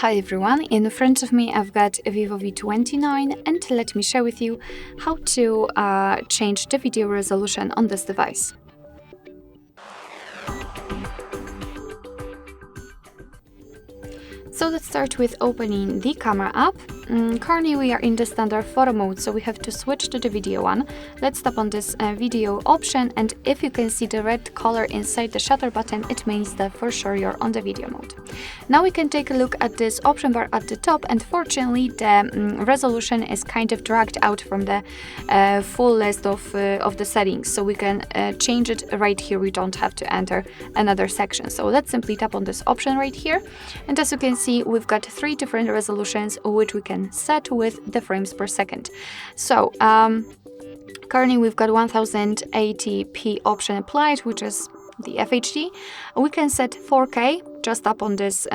Hi everyone, in front of me I've got a VIVO V29 and let me share with you how to change the video resolution on this device. So let's start with opening the camera app. Currently we are in the standard photo mode, so we have to switch to the video one. Let's tap on this video option, and if you can see the red color inside the shutter button, it means that for sure you're on the video mode. Now we can take a look at this option bar at the top, and fortunately the resolution is kind of dragged out from the full list of the settings, so we can change it right here. We don't have to enter another section. So let's simply tap on this option right here, and as you can see, we've got 3 different resolutions which we can set with the frames per second. So currently we've got 1080p option applied, which is the FHD. We can set 4K, just tap on this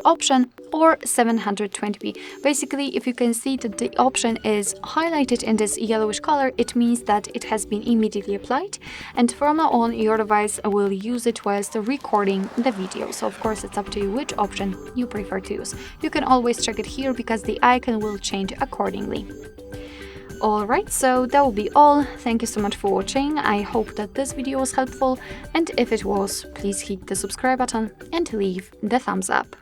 option, or 720p. Basically, if you can see that the option is highlighted in this yellowish color, it means that it has been immediately applied, and from now on your device will use it whilst recording the video. So of course it's up to you which option you prefer to use. You can always check it here because the icon will change accordingly. Alright, so that will be all. Thank you so much for watching. I hope that this video was helpful, and if it was, please hit the subscribe button and leave the thumbs up.